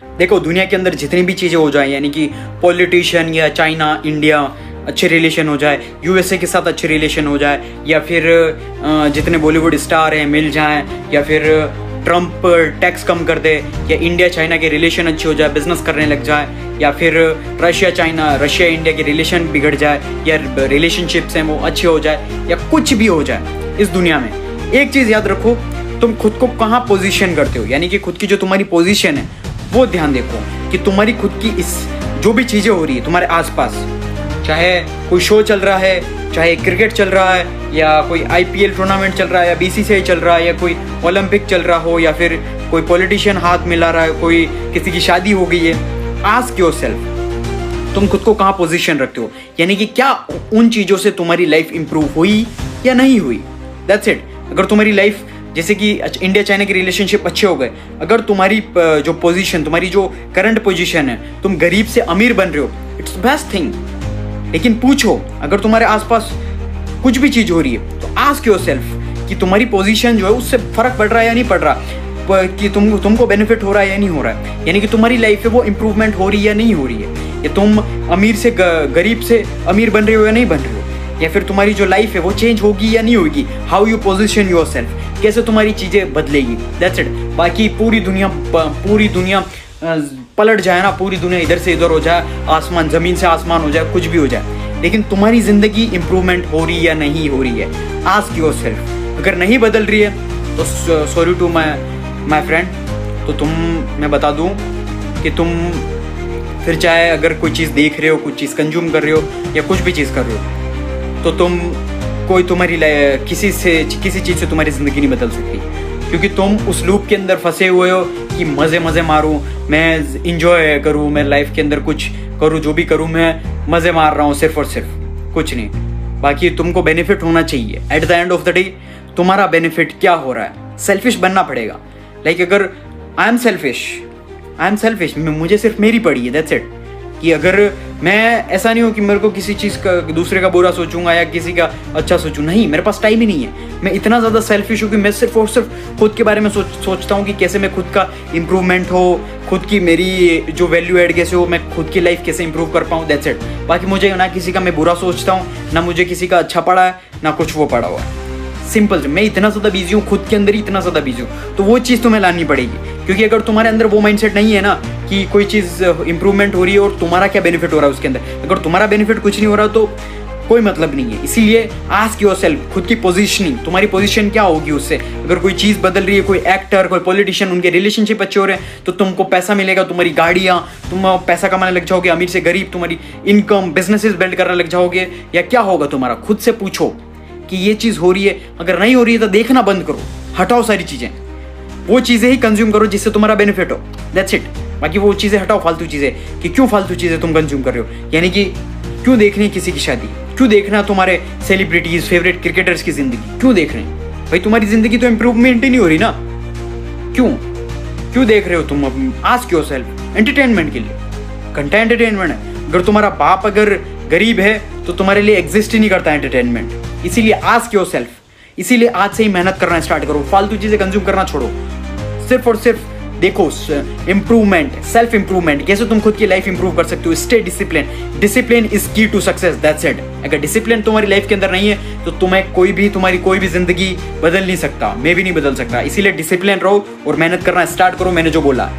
देखो, दुनिया के अंदर जितनी भी चीज़ें हो जाए, यानी कि पॉलिटिशियन या चाइना इंडिया अच्छे रिलेशन हो जाए, यूएसए के साथ अच्छे रिलेशन हो जाए, या फिर जितने बॉलीवुड स्टार हैं मिल जाएं, या फिर ट्रम्प टैक्स कम कर दे, या इंडिया चाइना के रिलेशन अच्छे हो जाए, बिजनेस करने लग जाए, या फिर रशिया इंडिया के रिलेशन बिगड़ जाए, या रिलेशनशिप्स हैं वो अच्छे हो जाए, या कुछ भी हो जाए इस दुनिया में, एक चीज़ याद रखो, तुम खुद को कहाँ पोजीशन करते हो, यानी कि खुद की जो तुम्हारी पोजीशन है वो ध्यान देखो कि तुम्हारी खुद की इस जो भी चीज़ें हो रही है तुम्हारे आसपास, चाहे कोई शो चल रहा है, चाहे क्रिकेट चल रहा है, या कोई आईपीएल टूर्नामेंट चल रहा है, या बीसीसीआई चल रहा है, या कोई ओलंपिक चल रहा हो, या फिर कोई पॉलिटिशियन हाथ मिला रहा है, कोई किसी की शादी हो गई है, आस्क योरसेल्फ तुम खुद को कहाँ पोजीशन रखते हो, यानी कि क्या उन चीज़ों से तुम्हारी लाइफ इंप्रूव हुई या नहीं हुई। That's it. अगर तुम्हारी लाइफ जैसे कि इंडिया चाइना के रिलेशनशिप अच्छे हो गए, अगर तुम्हारी जो पोजीशन, तुम्हारी जो करंट पोजीशन है, तुम गरीब से अमीर बन रहे हो, इट्स बेस्ट थिंग। लेकिन पूछो, अगर तुम्हारे आसपास कुछ भी चीज़ हो रही है तो आस्क योरसेल्फ कि तुम्हारी पोजीशन जो है उससे फर्क पड़ रहा है या नहीं पड़ रहा, कि तुमको बेनिफिट हो रहा है या नहीं हो रहा है, यानी कि तुम्हारी लाइफ है वो इंप्रूवमेंट हो रही है या नहीं हो रही है, या तुम अमीर से गरीब से अमीर बन रहे हो या नहीं बन रहे हो, या फिर तुम्हारी जो लाइफ है वो चेंज होगी या नहीं होगी। हाउ यू पोजीशन योरसेल्फ, कैसे तुम्हारी चीज़ें बदलेगी। That's it. बाकी पूरी दुनिया पलट जाए ना, पूरी दुनिया इधर से इधर हो जाए, आसमान ज़मीन से आसमान हो जाए, कुछ भी हो जाए, लेकिन तुम्हारी ज़िंदगी इंप्रूवमेंट हो रही है या नहीं हो रही है, आस्क योरसेल्फ। अगर नहीं बदल रही है तो सॉरी टू माय फ्रेंड, तो मैं बता दूं कि तुम फिर चाहे अगर कोई चीज़ देख रहे हो, कुछ चीज़ कंज्यूम कर रहे हो, या कुछ भी चीज़ कर रहे हो, तो तुम कोई तुम्हारी किसी चीज़ से तुम्हारी ज़िंदगी नहीं बदल सकती, क्योंकि तुम उस लूप के अंदर फंसे हुए हो कि मज़े मारूं, मैं इंजॉय करूं, मैं लाइफ के अंदर कुछ करूं, जो भी करूं मैं मज़े मार रहा हूं सिर्फ और सिर्फ, कुछ नहीं। बाकी तुमको बेनिफिट होना चाहिए। At the end of the day तुम्हारा बेनिफिट क्या हो रहा है, सेल्फिश बनना पड़ेगा। लाइक अगर आई एम सेल्फिश, मुझे सिर्फ मेरी पड़ी है, दैट्स इट। कि अगर मैं ऐसा नहीं हूँ कि मेरे को किसी चीज़ का दूसरे का बुरा सोचूंगा या किसी का अच्छा सोचूं, नहीं, मेरे पास टाइम ही नहीं है। मैं इतना ज़्यादा सेल्फिश हूँ कि मैं सिर्फ और सिर्फ खुद के बारे में सोचता हूँ कि कैसे मैं खुद का इम्प्रूवमेंट हो, खुद की मेरी जो वैल्यू ऐड कैसे हो, मैं खुद की लाइफ कैसे इंप्रूव कर पाऊँ, दैट्स इट। बाकी मुझे ना किसी का मैं बुरा सोचता हूँ, ना मुझे किसी का अच्छा पड़ा है, ना कुछ वो पड़ा हुआ है। सिंपल, मैं इतना ज़्यादा बिजी हूँ, खुद के अंदर ही इतना ज़्यादा बिजी हूँ, तो वो चीज़ तुम्हें लानी पड़ेगी। क्योंकि अगर तुम्हारे अंदर वो माइंडसेट नहीं है ना कि कोई चीज़ इंप्रूवमेंट हो रही है और तुम्हारा क्या बेनिफिट हो रहा है उसके अंदर, अगर तुम्हारा बेनिफिट कुछ नहीं हो रहा तो कोई मतलब नहीं है। इसीलिए आस्क योरसेल्फ, खुद की पोजीशनिंग, तुम्हारी पोजीशन क्या होगी उससे। अगर कोई चीज़ बदल रही है, कोई एक्टर, कोई पॉलिटिशियन, उनके रिलेशनशिप अच्छे हो रहे हैं, तो तुमको पैसा मिलेगा, तुम्हारी गाड़ियाँ, तुम पैसा कमाने लग जाओगे, अमीर से गरीब, तुम्हारी इनकम, बिजनेसेस बिल्ड करने लग जाओगे, या क्या होगा तुम्हारा। खुद से पूछो कि ये चीज़ हो रही है, अगर नहीं हो रही है तो देखना बंद करो, हटाओ सारी चीज़ें, वो चीज़ें ही कंज्यूम करो जिससे तुम्हारा बेनिफिट हो, दैट्स इट। बाकी वो चीज़ें हटाओ, फालतू चीज़ें, कि क्यों फालतू चीज़ें तुम कंज्यूम कर रहे हो, यानी कि क्यों देखनी किसी की शादी, क्यों देखना तुम्हारे सेलिब्रिटीज, फेवरेट क्रिकेटर्स की ज़िंदगी, क्यों देख रहे हैं भाई, तुम्हारी ज़िंदगी तो इंप्रूवमेंट ही नहीं हो रही ना, क्यों देख रहे हो तुम। आस्क योरसेल्फ, एंटरटेनमेंट के लिए, घंटा एंटरटेनमेंट है। अगर तुम्हारा बाप अगर गरीब है तो तुम्हारे लिए एग्जिस्ट ही नहीं करता एंटरटेनमेंट। इसीलिए आस्क योरसेल्फ, इसीलिए आज से ही मेहनत करना स्टार्ट करो, फालतू चीज़ें कंज्यूम करना छोड़ो, सिर्फ और सिर्फ देखो इंप्रूवमेंट, सेल्फ इंप्रूवमेंट, कैसे तुम खुद की लाइफ इंप्रूव कर सकते हो। स्टे डिसिप्लिन इज की टू सक्सेस, दैट्स इट। अगर डिसिप्लिन तुम्हारी लाइफ के अंदर नहीं है तो तुम्हारी कोई भी जिंदगी बदल नहीं सकता, मैं भी नहीं बदल सकता। इसीलिए डिसिप्लिन रहो और मेहनत करना स्टार्ट करो, मैंने जो बोला।